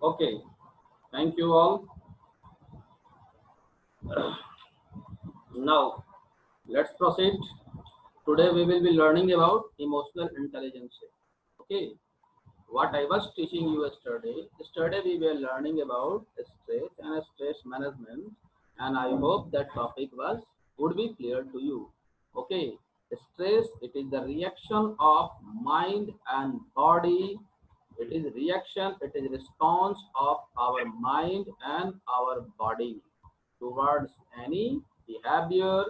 Okay, thank you all. Now, let's proceed. Today we will be learning about emotional intelligence. Okay, what I was teaching you yesterday. Yesterday we were learning about stress and stress management, and I hope that topic would be clear to you. Okay, stress, it is the reaction of mind and body. It is reaction, it is response of our mind and our body towards any behavior,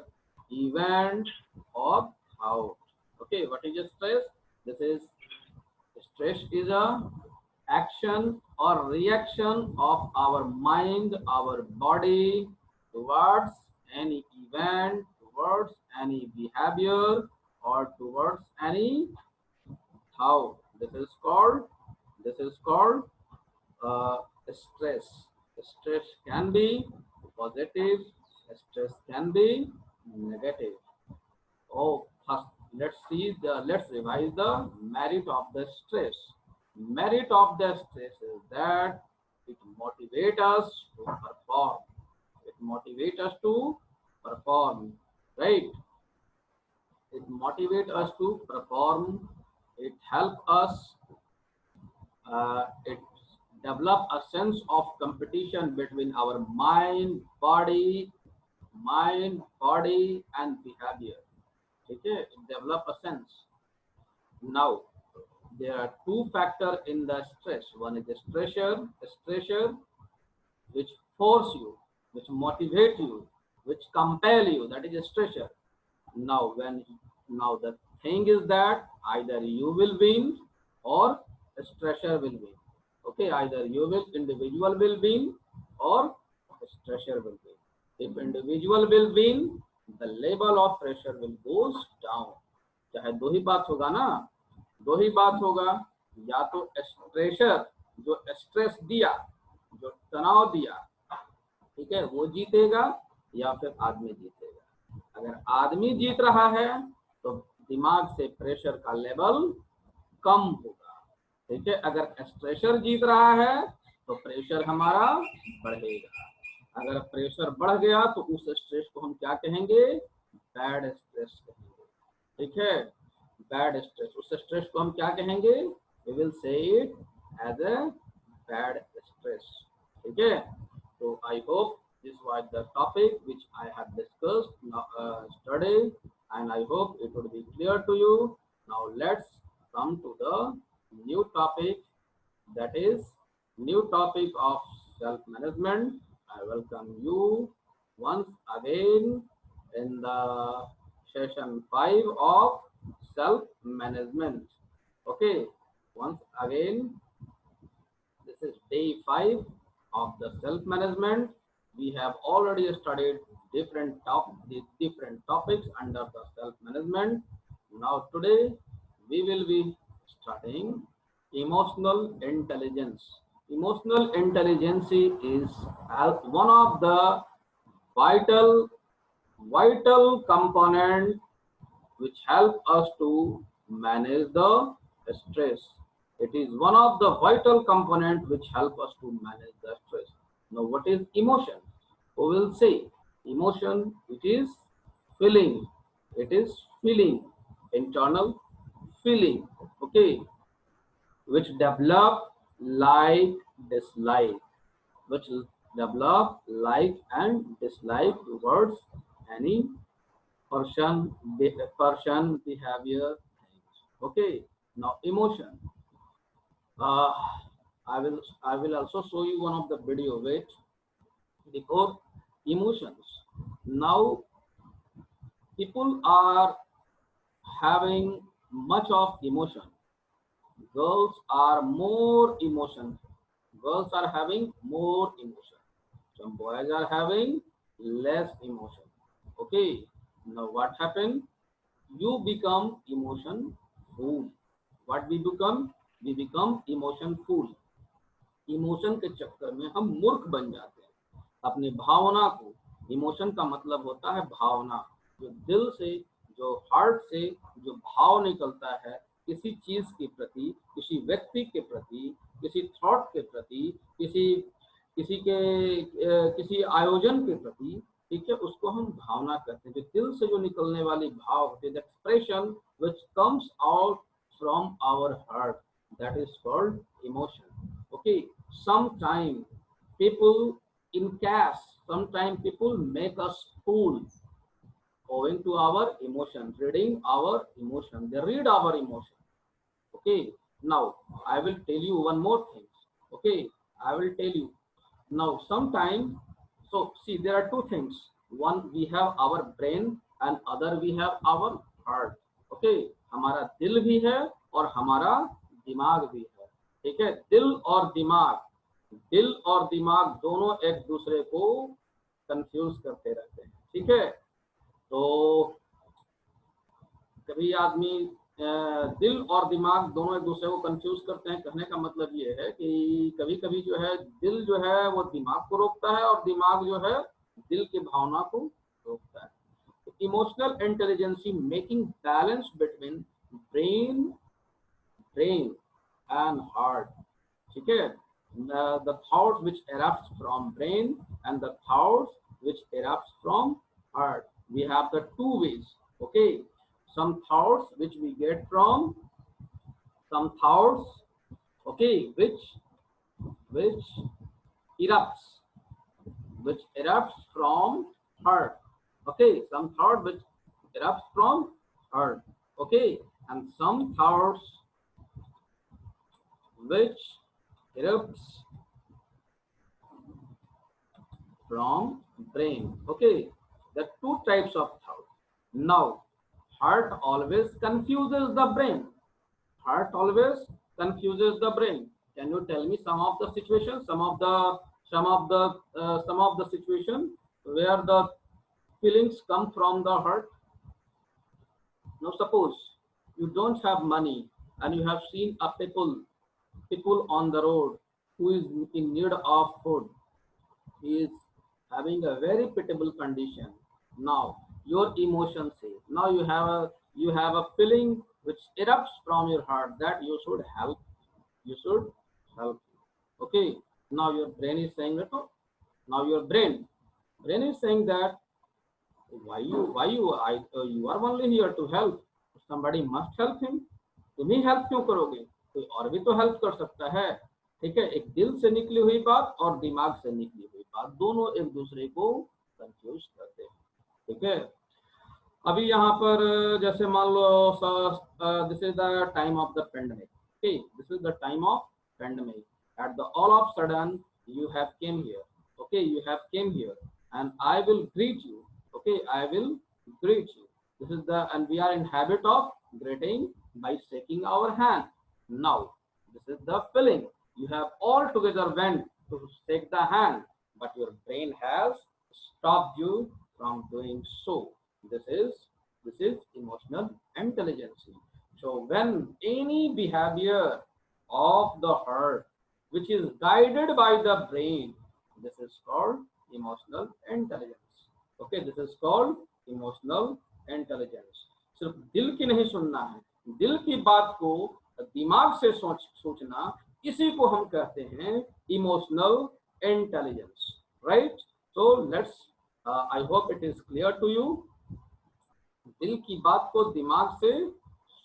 event, or thought. Okay, what is stress? This is stress is a action or reaction of our mind, our body towards any event, towards any behavior, or towards any thought. This is called uh, stress. Stress can be positive, stress can be negative. Oh, first let's revise the merit of the stress. Merit of the stress is that it motivates us to perform. It motivates us to perform, right? It motivates us to perform. It helps us. It develop a sense of competition between our mind, body, and behavior. Okay, it develop a sense. Now, there are two factors in the stress. One is the stressor, which force you, which motivate you, which compel you. That is a stressor. Now the thing is that either you will win or a stressor will win. Okay, either individual will win or a stressor will win. If individual will win, the level of pressure will goes down. चाहे दो ही बात होगा ना, दो ही बात होगा, या तो स्ट्रेसर जो स्ट्रेस दिया, जो तनाव दिया, ठीक है, वो जीतेगा या फिर आदमी जीतेगा। अगर आदमी जीत रहा है तो दिमाग से प्रेशर का लेवल कम होगा, ठीक है। अगर स्ट्रेसर जीत रहा है तो प्रेशर हमारा बढ़ेगा। अगर प्रेशर बढ़ गया तो उस स्ट्रेस को हम क्या कहेंगे? बैड स्ट्रेस कहेंगे, ठीक है। बैड स्ट्रेस, उस स्ट्रेस को हम क्या कहेंगे? We will say it as a bad stress, ठीक है। तो I hope this was the topic which I have discussed yesterday, and I hope it would be clear to you. Now let's come to the new topic, that is new topic of self-management. I welcome you once again in the session 5 of self-management. Okay, once again, this is day 5 of the self-management. We have already studied different topics under the self-management. Now today we will be studying emotional intelligence. Emotional intelligence is one of the vital component which help us to manage the stress. It is one of the vital component which help us to manage the stress. Now, what is emotion? We will say emotion, it is feeling. It is feeling, internal feeling, okay, which develop like dislike, which develop like and dislike towards any person, behavior, things. Okay. Now, emotion. Uh, I will also show you one of the video. Wait, before emotions. Now, people are having much of emotion. Girls are more emotion. Girls are having more emotion. Some boys are having less emotion. Okay. Now, what happened? You become emotion fool. What we become? We become emotion fool. Emotion के चक्कर में हम मूर्ख बन जाते हैं अपनी भावना को। इमोशन का मतलब होता है भावना, जो दिल से, जो हार्ट से जो भाव निकलता है, किसी चीज के प्रति, किसी व्यक्ति के प्रति, किसी थॉट के प्रति, किसी किसी के किसी आयोजन के प्रति, ठीक है, उसको हम भावना कहते हैं। जो दिल से जो निकलने वाली भाव होती है, expression which comes out from our heart, that is called emotion. Okay, sometime people in cash, sometimes people make us fool owing to our emotion, reading our emotion, they read our emotion. Okay, now I will tell you one more thing. Okay, I will tell you now. Sometimes, so see, there are two things. One, we have our brain, and other we have our heart. Okay, हमारा दिल भी है और हमारा दिमाग भी है, ठीक है। दिल और दिमाग दोनों एक दूसरे को कंफ्यूज करते रहते हैं, ठीक है। तो कभी आदमी दिल और दिमाग दोनों एक दूसरे को कंफ्यूज करते हैं। कहने का मतलब ये है कि कभी कभी जो है दिल जो है वो दिमाग को रोकता है और दिमाग जो है दिल की भावना को रोकता है। Emotional intelligence making balance between brain and heart, ठीक है। The thoughts which erupts from brain and the thoughts which erupts from heart. We have the two ways. Okay, some thoughts which we get from some thoughts, okay, which erupts from heart. Okay, some thought which erupts from heart. Okay, and some thoughts which erupts from brain. Okay, there are two types of thoughts. Now, heart always confuses the brain. Heart always confuses the brain. Can you tell me some of the situations, some of the situation where the feelings come from the heart? Now, suppose you don't have money and you have seen a people on the road who is in need of food. He is having a very pitiable condition. Now your emotions say, now you have a feeling which erupts from your heart that you should help. You should help. Okay. Now your brain is saying that. Now your brain is saying that you are only here to help. Somebody must help him. तुम ही help क्यों करोगे? कोई और भी तो help कर सकता है, ठीक है। एक दिल से निकली हुई बात और दिमाग से निकली हुई बात दोनों एक दूसरे को कंफ्यूज करते हैं, ठीक है। अभी यहाँ पर जैसे मान लो this is the time of the pandemic. Okay, this is the time of pandemic. At the all of sudden you have came here. Okay, you have came here and I will greet you. Okay, I will greet you. This is the, and we are in habit of greeting by shaking our hand. Now this is the feeling. You have all together went to shake the hand, but your brain has stopped you from doing so. This is emotional intelligence. So when any behavior of the heart which is guided by the brain, this is called emotional intelligence. Okay, this is called emotional intelligence. सिर्फ दिल की नहीं सुनना है, दिल की बात को दिमाग से सोचना, इसी को हम कहते हैं emotional intelligence, right. So let's, I hope it is clear to you. दिल की बात को दिमाग से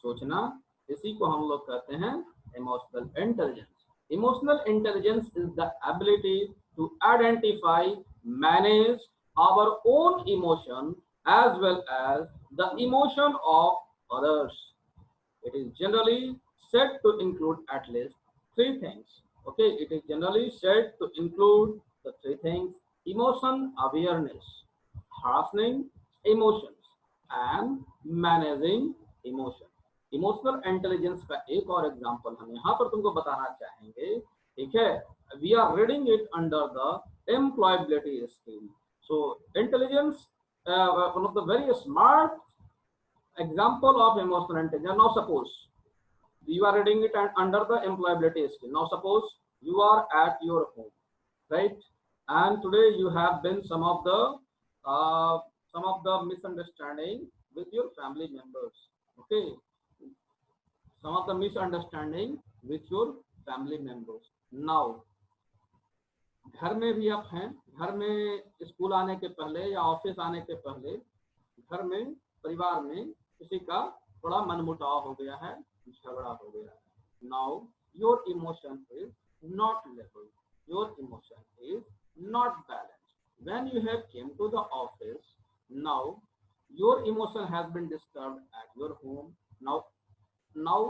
सोचना, इसी को हम लोग कहते हैं emotional intelligence. Emotional intelligence is the ability to identify, manage our own emotion as well as the emotion of others. It is generally said to include at least three things. Okay, it is generally said to include the three things: emotion awareness, harnessing emotions, and managing emotion. Emotional intelligence का एक और example हम यहाँ पर तुमको बताना चाहेंगे, ठीक है। We are reading it under the employability scheme. So intelligence, one of the very smart example of emotional intelligence. Now suppose you are reading it under the employability skill. Now suppose you are at your home, right, and today you have been some of the misunderstanding with your family members. Okay, some of the misunderstanding with your family members. Now घर में भी आप हैं, घर में school आने के पहले या ऑफिस आने के पहले घर में परिवार में किसी का थोड़ा मनमुटाव हो गया है, झगड़ा हो गया है. Now your emotion is not level, your emotion is not balance. When you have came to the office, now your emotion has been disturbed at your home. Now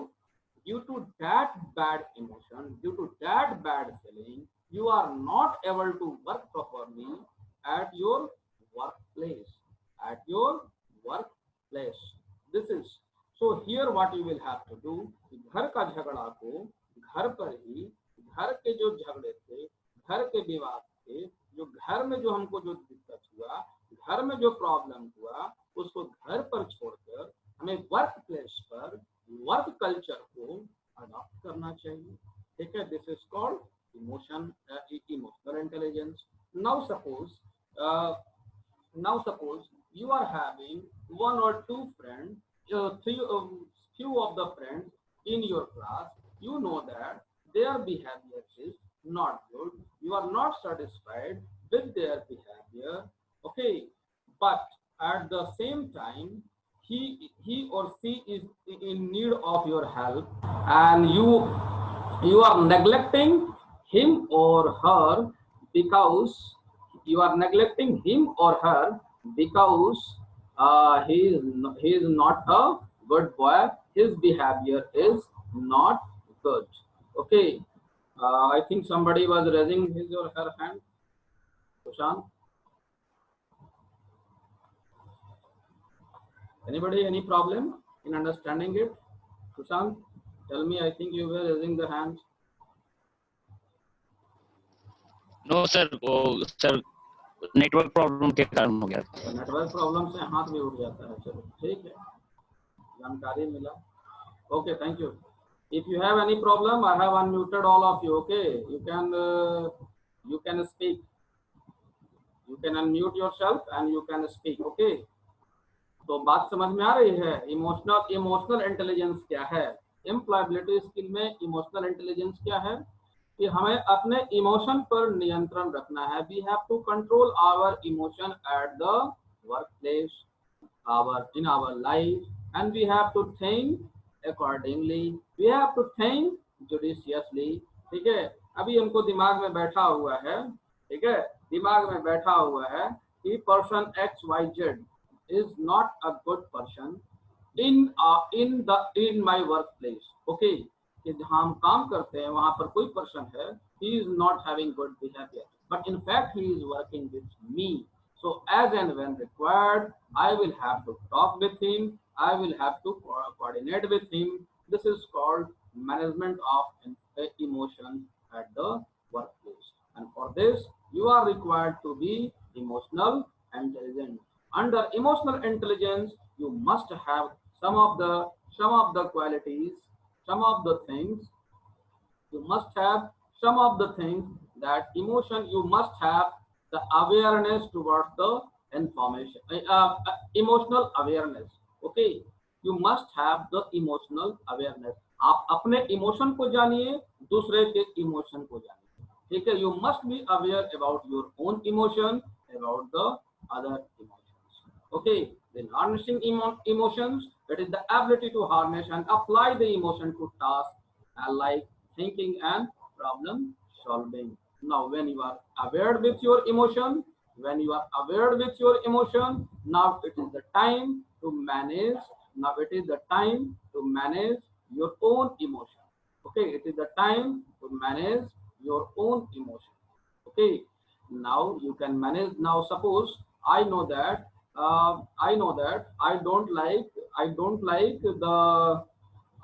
due to that bad emotion, due to that bad feeling, you are not able to work properly at your workplace, at your workplace. This is so here what you will have to do. घर का झगड़ा को घर पर ही, घर के जो झगड़े थे, घर के विवाद थे, जो घर में जो हमको जो दिक्कत हुआ, घर में जो प्रॉब्लम हुआ, उसको घर पर छोड़कर हमें वर्क प्लेस पर वर्क कल्चर को अडॉप्ट करना चाहिए. ठीक है, this is called emotional intelligence. Now suppose you are having one or two friends, few of the friends in your class. You know that their behavior is not good, you are not satisfied with their behavior, okay, but at the same time he or she is in need of your help, and you are neglecting him or her because you are neglecting him or her because he is not a good boy, his behavior is not good. Okay, I think somebody was raising his or her hand. Sushant, anybody, any problem in understanding it? Sushant, tell me, I think you were raising the hand. No sir, वो sir network problem के कारण हो गया. Network problem से हाथ भी उठ जाता है. चलो ठीक है, जानकारी मिला. Okay, thank you. If you have any problem, I have unmuted all of you. Okay, you can speak. You can unmute yourself and you can speak. Okay. तो बात समझ में आ रही है. इमोशनल इंटेलिजेंस क्या है? एम्प्लॉयबिलिटी स्किल में emotional intelligence क्या है कि हमें अपने इमोशन पर नियंत्रण रखना है. We have to control our emotion at the work place, in our life, and we have to think accordingly, we have to think judiciously. ठीक है, अभी हमको दिमाग में बैठा हुआ है, ठीक है, दिमाग में बैठा हुआ है कि person XYZ is not a good person in my workplace. Okay, कि जहाँ हम काम करते हैं वहां पर कोई पर्सन है, he is not having good behavior, but in fact he is working with me. So as and when required, I will have to talk with him, I will have to coordinate with him. This is called management of emotion at the workplace, and for this you are required to be emotional intelligent. Under emotional intelligence, you must have some of the qualities, some of the things. You must have some of the things that emotion. You must have the awareness towards the information, emotional awareness. Okay, you must have the emotional awareness. आप अपने emotion को जानिए, दूसरे के emotion को जानिए. ठीक है, you must be aware about your own emotion, about the other emotions. Okay, then harnessing emotions, that is the ability to harness and apply the emotion to tasks like thinking and problem solving. Now when you are aware with your emotion, now it is the time to manage. Now it is the time to manage your own emotion. Okay, it is the time to manage your own emotion. Okay, now you can manage. Now suppose I know that I don't like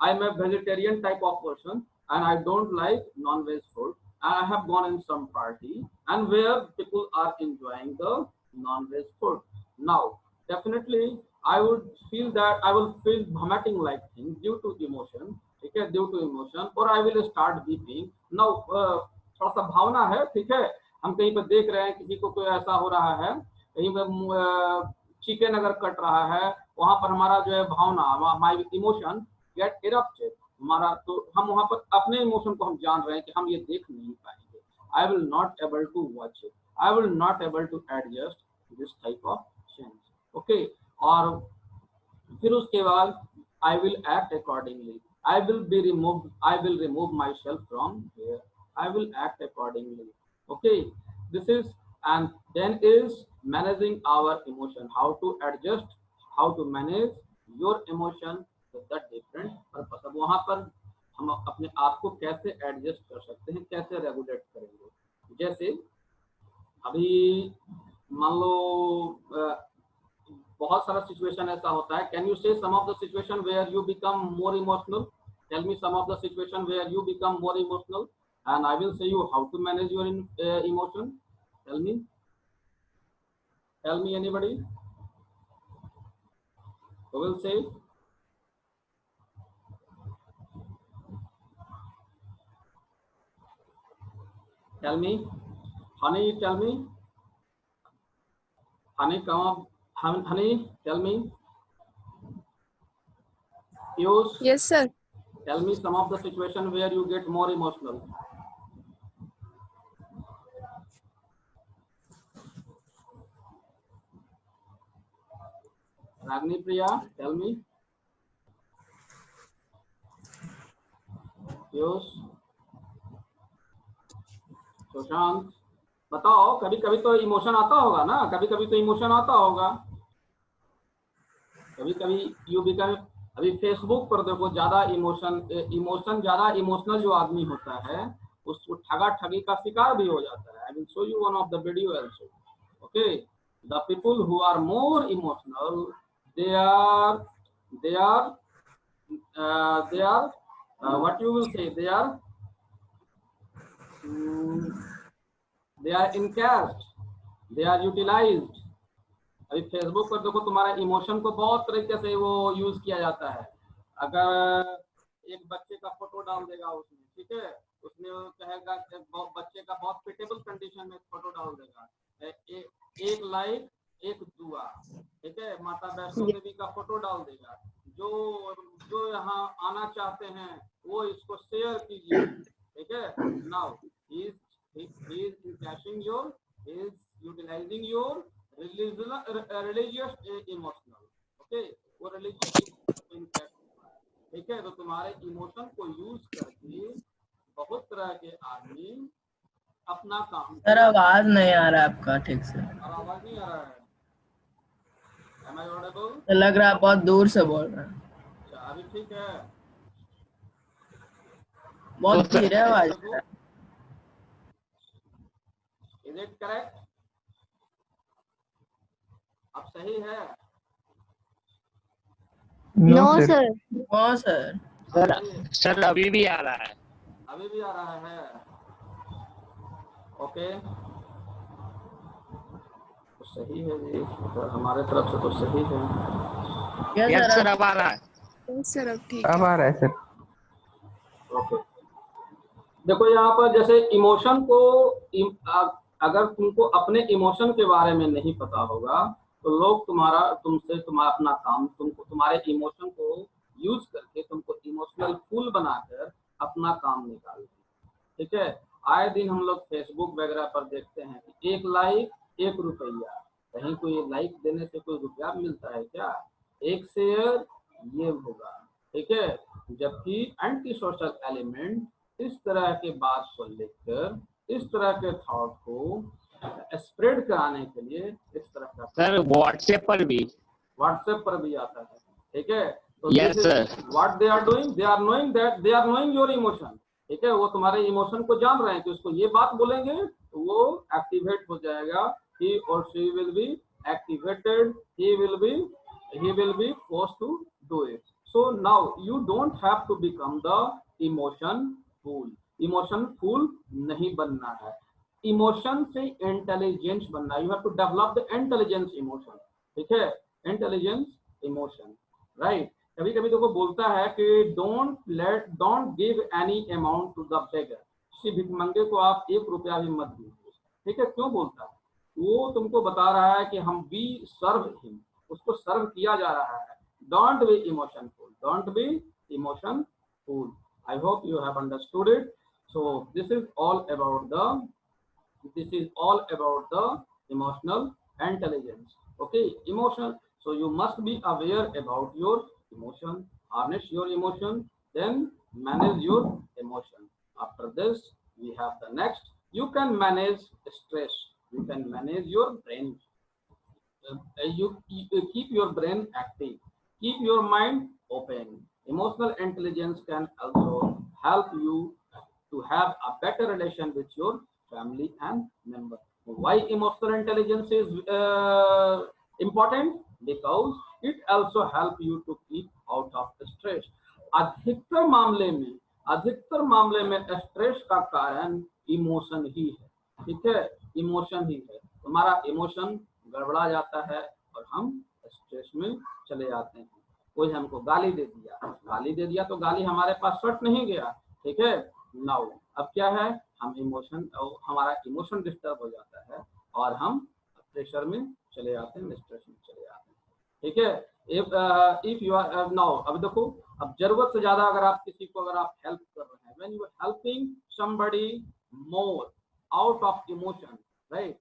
I'm a vegetarian type of person and I don't like non-veg food. I have gone in some party and where people are enjoying the non-veg food. Now definitely I will feel vomiting like things due to emotion. ठीक है, due to emotion, or I will start weeping. Now थोड़ा सा भावना है. ठीक है, हम कहीं पर देख रहे हैं किसी को कोई ऐसा हो रहा है, कहीं पर चिकन अगर कट रहा है, वहां पर हमारा जो है भावना, माय इमोशन गेट इरप्टेड. हमारा, तो हम वहां पर अपने इमोशन को हम जान रहे हैं कि हम ये देख नहीं पाएंगे। I will not able to watch it, I will not able to adjust this type of change. Okay, और फिर उसके बाद I will act accordingly, I will be remove, I will remove myself from here, I will act accordingly. Okay, this is, and then is managing our emotion, how to adjust, how to manage your emotion with the different purpose. अब वहां पर हम अपने आप को कैसे adjust कर सकते हैं, कैसे रेगुलेट करेंगे। जैसे अभी मान लो बहुत सारा सिचुएशन ऐसा होता है। Can you say some of the situation where you become more emotional, tell me some of the situation where you become more emotional and I will say you how to manage your emotion. Tell me anybody who will say, tell me, honey, tell me, honey, come up, honey, tell me, Piyush, Yes, sir. tell me some of the situation where you get more emotional. Ragni Priya, tell me. Piyush, Sushant, बताओ। कभी कभी तो emotion आता होगा ना, कभी कभी तो इमोशन आता होगा, कभी कभी यू बिकम। अभी फेसबुक पर देखो, ज्यादा इमोशन ज्यादा इमोशनल जो आदमी होता है उसको ठगा ठगी का शिकार भी हो जाता है। I will show you one of the video also. Okay, the people who are more emotional, they are they are they are what you will say, they are encased, they are utilized। अभी Facebook पर देखो, तुम्हारा emotion को बहुत तरीके से वो use किया जाता है। अगर एक बच्चे का फोटो डाल देगा उसमें, ठीक है, उसमें कहेगा बच्चे का बहुत पिटेबल कंडीशन में फोटो डाल देगा, एक लाइक एक दुआ, ठीक है, माता वैष्णो देवी का फोटो डाल देगा। जो जो यहाँ आना चाहते हैं वो इसको शेयर कीजिए, ठीक है। Now he is encashing your, he is utilizing your religious emotional, okay, वो religious इनकैश, ठीक है। तो तुम्हारे इमोशन को यूज करके बहुत तरह के आदमी अपना काम। सर आवाज नहीं आ रहा है आपका ठीक से। आवाज नहीं आ रहा है? Am I audible? तो लग रहा है बहुत दूर से बोल रहे हैं। अच्छा, अभी ठीक है? बहुत धीरे आवाज। Is it correct? अब सही है? No, sir. हाँ सर। सर अभी भी आ रहा है। अभी भी आ रहा है? ओके, तो सही है जी, तो हमारे तरफ से तो सही है। यस सर, अब आ रहा है। Yes, sir. अब ठीक अब है। आ रहा है सर। ओके, देखो यहाँ पर जैसे इमोशन को, अगर तुमको अपने इमोशन के बारे में नहीं पता होगा तो लोग तुम्हारा अपना काम, तुमको तुम्हारे इमोशन को यूज करके तुमको इमोशनल फूल बनाकर अपना काम निकालते, ठीक है। आए दिन हम लोग फेसबुक वगैरह पर देखते हैं कि एक लाइक एक रुपया, कहीं कोई लाइक देने से कोई रुपया मिलता है क्या? एक शेयर ये होगा, ठीक है। जबकि एंटी सोशल एलिमेंट इस तरह के बात को लेकर, इस तरह के थॉट को स्प्रेड कराने के लिए इस तरह का सर व्हाट्सएप पर भी आता है, ठीक है। तो yes sir, what they are doing, they are knowing that, they are knowing your emotion, ठीक है। वो तुम्हारे इमोशन को जान रहे हैं कि उसको ये बात बोलेंगे तो वो एक्टिवेट हो जाएगा, he or she will be activated, he will be forced to do it। so now you don't have to become the emotion fool, emotion fool नहीं बनना है, इमोशन से इंटेलिजेंस बनना है। You have to develop the intelligence emotion, ठीक है, intelligence emotion, right. कभी कभी देखो बोलता है कि don't give any amount to the beggar, किसी भिखमंगे को आप एक रुपया भी मत दीजिए, ठीक है। क्यों बोलता है? वो तुमको बता रहा है कि हम वी सर्व हिम, उसको सर्व किया जा रहा है। Don't be emotionful, don't be emotion fool. I hope you have understood it. So this is all about the emotional intelligence. Okay, emotion. So you must be aware about your emotion, harness your emotion, then manage your emotion. After this, we have the next. You can manage stress. You can manage your brain. You keep your brain active, keep your mind open. Emotional intelligence can also help you to have a better relation with your family and member. Why emotional intelligence is important? Because it also help you to keep out of stress. अधिकतर मामले में अधिकतर मामले में stress का कारण emotion ही है। ठीक है, इमोशन ही है। हमारा इमोशन गड़बड़ा जाता है और हम स्ट्रेस में चले जाते हैं। कोई हमको गाली दे दिया तो गाली हमारे पास सट नहीं गया। ठीक है, नाउ अब क्या है, हम इमोशन, हमारा इमोशन डिस्टर्ब हो जाता है और हम प्रेशर में चले जाते हैं, स्ट्रेस में चले जाते हैं। ठीक है, इफ यू आर नाउ, अब देखो, अब जरूरत से ज्यादा अगर आप किसी को अगर आप हेल्प कर रहे हैं, when you are helping somebody more out of emotion, right,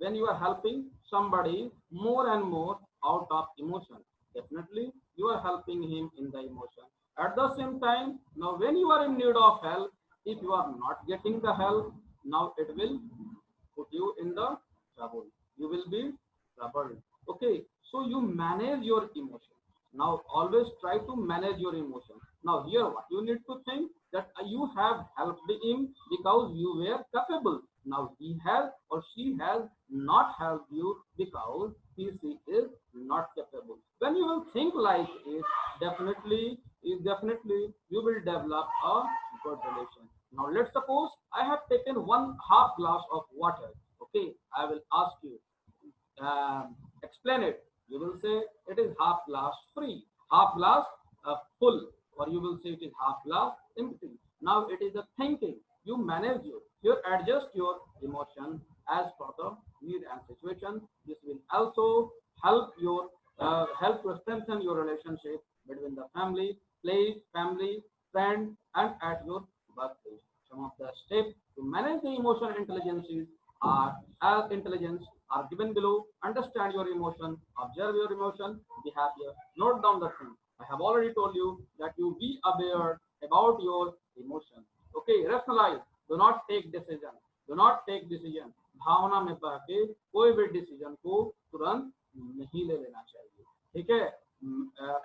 when you are helping somebody more and more out of emotion, definitely you are helping him in the emotion. At the same time, now when you are in need of help, if you are not getting the help, now it will put you in the trouble, you will be troubled. Okay, so you manage your emotion. Now always try to manage your emotion. Now here what you need to think, that you have helped him because you were capable. Now he has or she has not helped you because she is not capable. When you will think like it, definitely you will develop a good relation. Now let's suppose I have taken 1/2 glass of water. Okay, I will ask you, explain it. You will say it is half glass free, half glass full, or you will say it is half glass empty. Now it is a thinking. You manage you adjust your emotion as per the need and situation. This will also help to strengthen your relationship between the family, friend, and at your workplace. Some of the steps to manage the emotional intelligence are given below. Understand your emotion, observe your emotion, behavior, note down the thing. I have already told you that you be aware about your emotion. Okay, rationalize. Do not take decision. भावना में बह के कोई भी decision को तुरंत नहीं ले लेना चाहिए। ठीक है,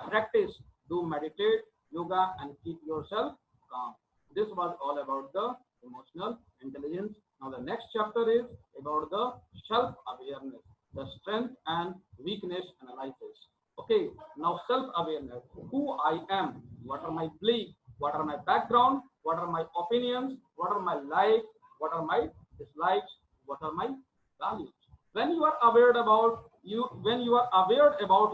practice, do meditate, yoga, and keep yourself calm. This was all about the emotional intelligence. Now the next chapter is about the self-awareness, the strength and weakness analysis. Okay, now self-awareness, who I am, what are my beliefs, what are my background, what are my opinions, what are my likes, what are my dislikes, what are my values. When you are aware about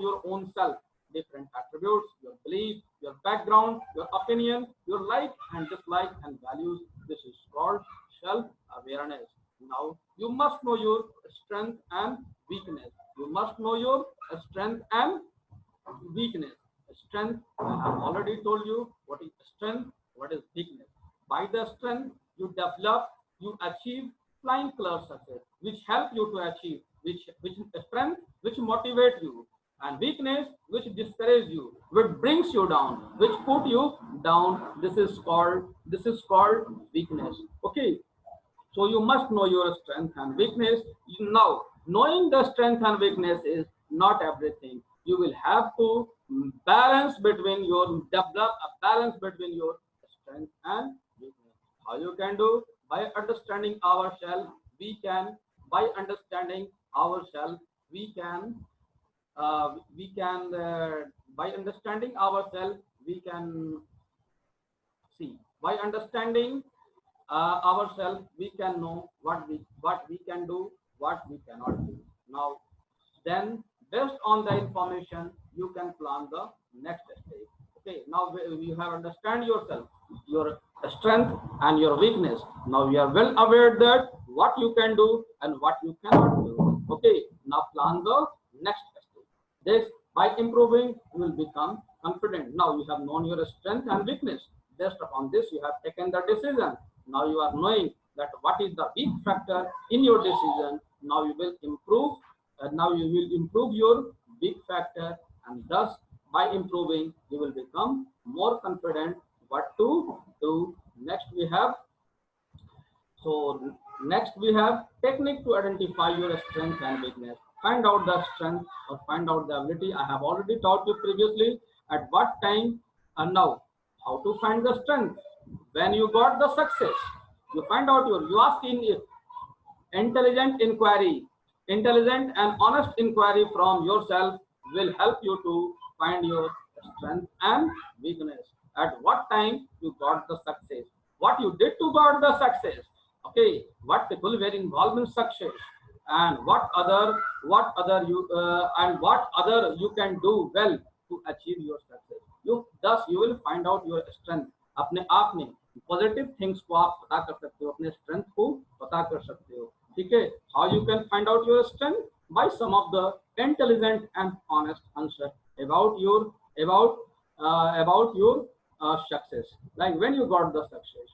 your own self, different attributes, your belief, your background, your opinion, your like and dislike and values, this is called self-awareness. Now you must know your strength and weakness. You must know your strength and weakness. Strength, I have already told you what is strength, what is weakness. By the strength you develop, you achieve flying color success, which help you to achieve, which strength which motivate you, and weakness which discourage you, which brings you down, which put you down. This is called weakness. Okay, so you must know your strength and weakness. Now, knowing the strength and weakness is not everything. You will have to develop a balance between your strength and weakness. How you can do? By understanding ourselves, we can see. By understanding ourselves, we can know what we can do, what we cannot do. Now, then based on the information, you can plan the next stage. Okay, now you have understand yourself, your strength and your weakness. Now you are well aware that what you can do and what you cannot do. Okay, now plan the next stage. This, by improving, you will become confident. Now you have known your strength and weakness. Based upon this, you have taken the decision. Now you are knowing that what is the weak factor in your decision. Now you will improve. Now you will improve your weak factor, and thus by improving, you will become more confident what to do. Next we have technique to identify your strength and weakness. Find out the strength or find out the ability. I have already taught you previously at what time and now how to find the strength. When you got the success, you find out you ask in intelligent inquiry. Intelligent and honest inquiry from yourself will help you to find your strength and weakness. At what time you got the success, what you did to got the success, okay, what people were involved in success, and what other you can do well to achieve your success. You will find out your strength. अपने आप में positive things को आप पता कर सकते हो, अपने स्ट्रेंथ को पता कर सकते हो. ठीक है, how you can find out your strength? By some of the intelligent and honest answer about your success. Like when you got the success,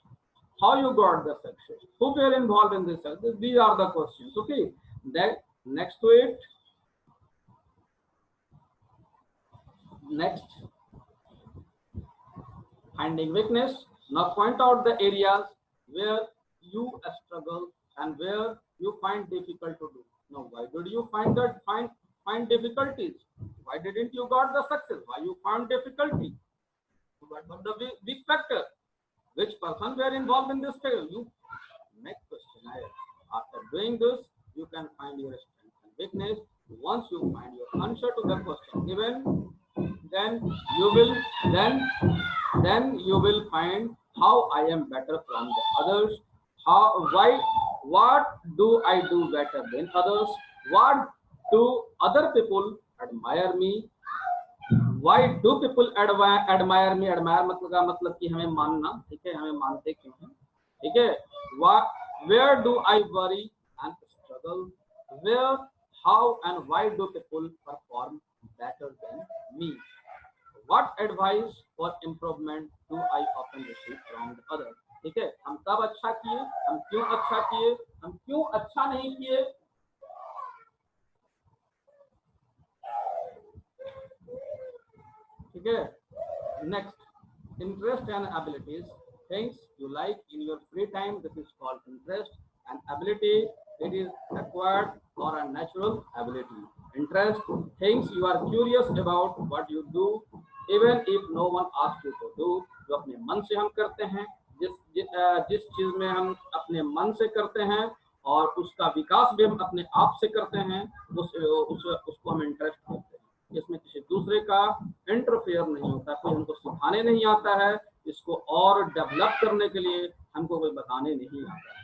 how you got the success, who were involved in this success. These are the questions. Okay, then next to it, next, finding weakness. Now point out the areas where you struggle and where you find difficult to do. Now why did you find difficulties? Why didn't you got the success? Why you found difficulty? What was the weak factor? Which person were involved in this failure? You make questionnaire. After doing this, you can find your strength and weakness. Once you find your answer to the question given, then you will find how I am better from the others. What do I do better than others? What do other people admire me? Why do people admire me? Admire मतलब कि हमें मानना. ठीक है, हमें मानते क्यों हैं? ठीक है. Where do I worry and struggle? Where, how and why do people perform better than me? What advice for improvement do I often receive from the others? ठीक है, हम कब अच्छा किए, हम क्यों अच्छा किए, हम क्यों अच्छा नहीं किए. ठीक है. Next, interest and abilities. Things you like in your free time. This is called interest. And ability, it is acquired or a natural ability. Interest, things you are curious about what you do, even if no one asks you to do. जो अपने मन से हम करते हैं, जिस चीज में हम अपने मन से करते हैं और उसका विकास भी हम अपने आप से करते हैं, उसको हम इंटरेस्ट कहते हैं. इसमें किसी दूसरे का इंटरफेयर नहीं होता, कोई हमको सिखाने नहीं आता है, इसको और डेवलप करने के लिए हमको कोई बताने नहीं आता है.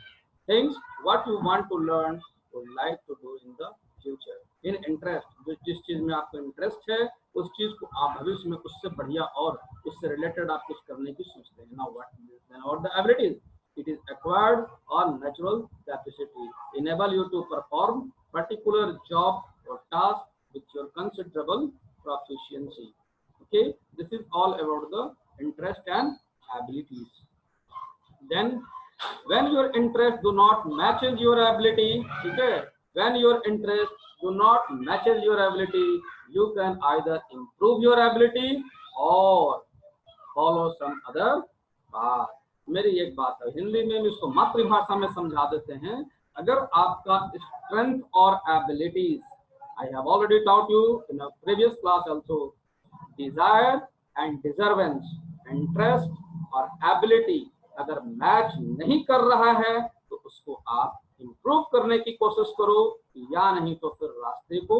Things what you want to learn, would like to do in the future. In interest, जिस चीज में आपको इंटरेस्ट है, उस चीज को आप भविष्य में उससे बढ़िया और उससे रिलेटेड आप कुछ करने की सोचते हैं. Now what the abilities? It is acquired or natural capacity. Enable you to perform particular job or task with your considerable proficiency. Okay, this is all about the interest and abilities. Then when your interest do not matches your ability, okay, when your interest do not matches your ability, you can either improve your ability or follow some other path. मेरी एक बात है, हिंदी में इसको मातृभाषा में समझा देते हैं. अगर आपका स्ट्रेंथ और abilities, I have already taught you in a previous class also, desire and deservance, interest और ability अगर मैच नहीं कर रहा है तो उसको आप इम्प्रूव करने की कोशिश करो, या नहीं तो फिर रास्ते को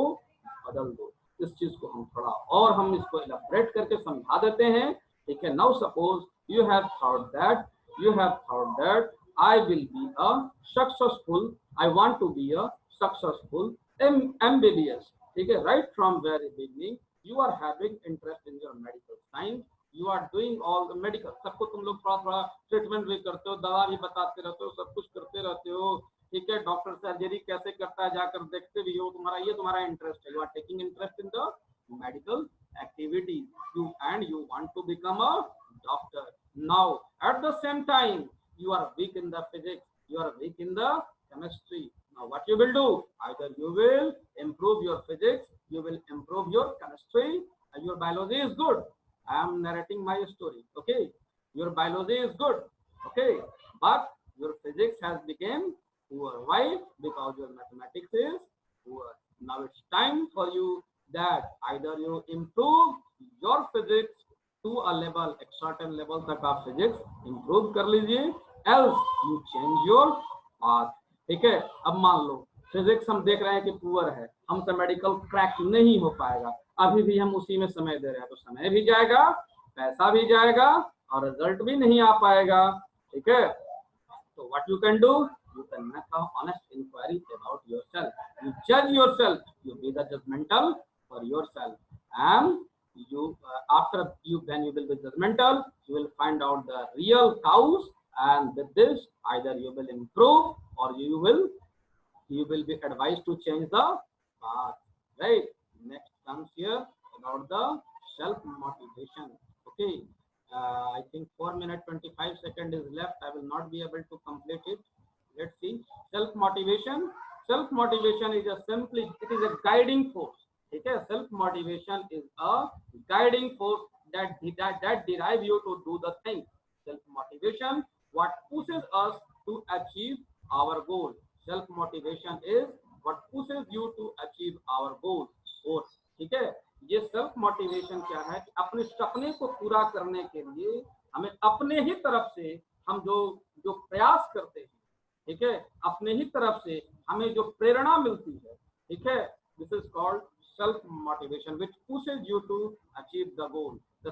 बदल दो. इस चीज को हम थोड़ा और हम इसको इलैबोरेट करके समझा देते हैं. ठीक है. Now suppose you have thought that I will be a successful, I want to be a successful MBBS. ठीक है. Right from very beginning you are having interest in your medical science, you are doing all the medical. सबको तुम लोग थोड़ा treatment भी करते हो, दवा भी बताते रहते हो, सब कुछ करते रहते हो. ठीक है. डॉक्टर सर्जरी कैसे करता है जाकर देखते भी हो. तुम्हारा इंटरेस्ट है. You are taking interest in the medical activity. You want to become a doctor. Now, at the same time, you are weak in the physics, you are weak in the chemistry. Now, what you will do? Either you will improve your physics, you will improve your chemistry, and your biology is good. I am narrating my story. Okay, your biology is good. Okay, but your physics has become poor. Why? Because your mathematics is poor. Now it's time for you that either you improve your physics to a level, एक certain level तक आप physics improve कर लीजिए, else you change your path. ठीक है, अब मान लो physics हम देख रहे हैं कि पुअर है, हमसे मेडिकल क्रैक नहीं हो पाएगा, अभी भी हम उसी में समय दे रहे हैं, तो समय भी जाएगा, पैसा भी जाएगा और रिजल्ट भी नहीं आ पाएगा. ठीक है, so what you can do? You can make an honest inquiry about yourself. You judge yourself. You be the judgmental for yourself, and you after you when you will be judgmental, you will find out the real cause, and with this either you will improve or you will be advised to change the path. Right. Next comes here about the self motivation. Okay. I think 4 minutes 25 seconds is left. I will not be able to complete it. Let's see. Self motivation. Self motivation is it is a guiding force. Okay, self motivation is a guiding force that derive you to do the thing. Self motivation, what pushes us to achieve our goal. Self motivation is what pushes you to achieve our goal. और ठीक है, ये self motivation क्या है कि अपने सपने को पूरा करने के लिए हमें अपने ही तरफ से हम जो प्रयास करते हैं, ठीक है, अपने ही तरफ से हमें जो प्रेरणा मिलती है, ठीक है, this is called self motivation, which pushes you to achieve the goal, the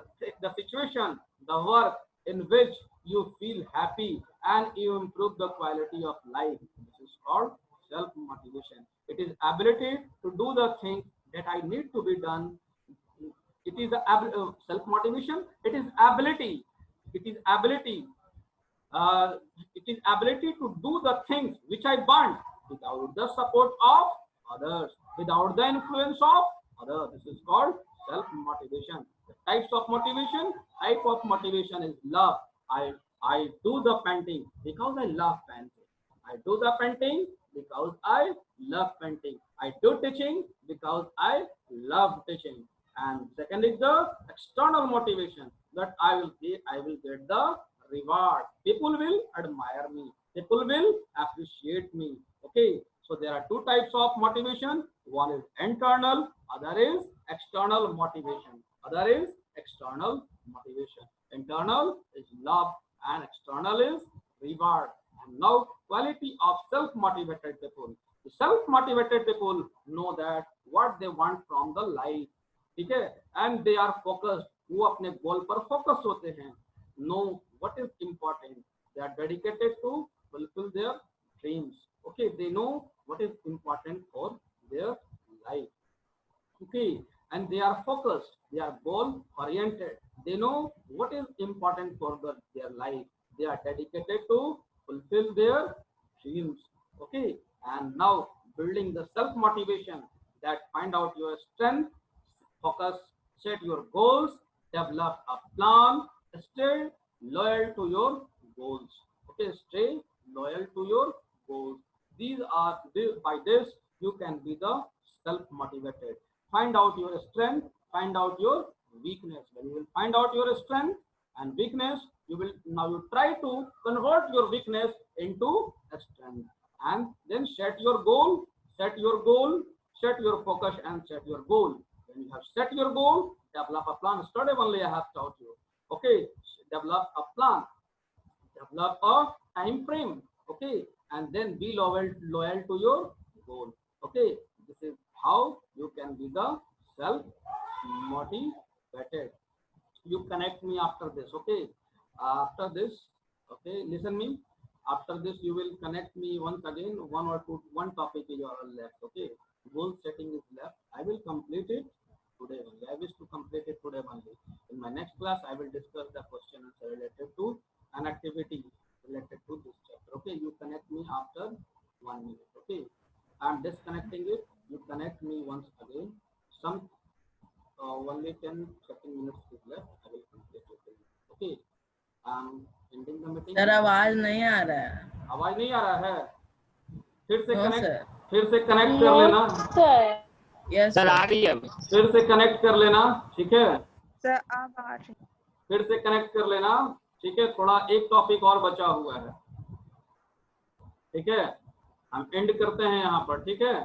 situation, the work in which you feel happy and you improve the quality of life. This is called self motivation. It is ability to do the things that I need to be done. It is self motivation. It is ability. It is ability to do the things which I want without the support of others, without the influence of others. This is called self-motivation. The types of motivation. Type of motivation is love. I do the painting because I love painting. I do the painting because I love painting. I do teaching because I love teaching. And second is the external motivation, that I will get the reward. People will admire me. People will appreciate me. Okay. So there are two types of motivation. One is internal, other is external motivation. Other is external motivation. Internal is love and external is reward. And now quality of self-motivated people. The self-motivated people know that what they want from the life. ठीक है, and they are focused. वो अपने गोल पर focus होते हैं. Know what is important. They are dedicated to fulfill their dreams. Okay, they know what is important for their life. Okay, and they are focused. They are goal oriented. They know what is important for their life. They are dedicated to fulfill their dreams. Okay, and now building the self motivation, that find out your strength, focus, set your goals, develop a plan, stay loyal to your goals. Okay, stay loyal to your goals. By this you can be the self-motivated. Find out your strength, find out your weakness. When you will find out your strength and weakness, you try to convert your weakness into a strength, and then set your goal, set your focus and set your goal. When you have set your goal, develop a plan. Study only I have taught you. Okay, develop a plan, develop a time frame. Okay, and then be loyal to your goal. Okay, this is how you can be the self-motivated. You connect me after this. Okay, after this, okay, listen me. After this, you will connect me once again. One topic is left. Okay, goal setting is left. I will complete it today only. I wish to complete it today only. In my next class, I will discuss the questions related to an activity related to this chapter. Okay, you connect me after 1 minute. Okay, I am disconnecting it. You connect me once again. Only 10 minutes is left. I will complete it. Okay, ending the meeting. Sir आवाज नहीं आ रहा है। आवाज नहीं आ रहा है? फिर से नो कनेक्ट, सर। फिर से कनेक्ट कर लेना, यस सर आ सर। रही है अब। फिर से कनेक्ट कर लेना, ठीक है? सर अब आ रही। फिर से कनेक्ट कर लेना, ठीक है? थोड़ा एक टॉपिक और बचा हुआ है, ठीक है? हम एंड करते हैं यहाँ पर, ठीक है?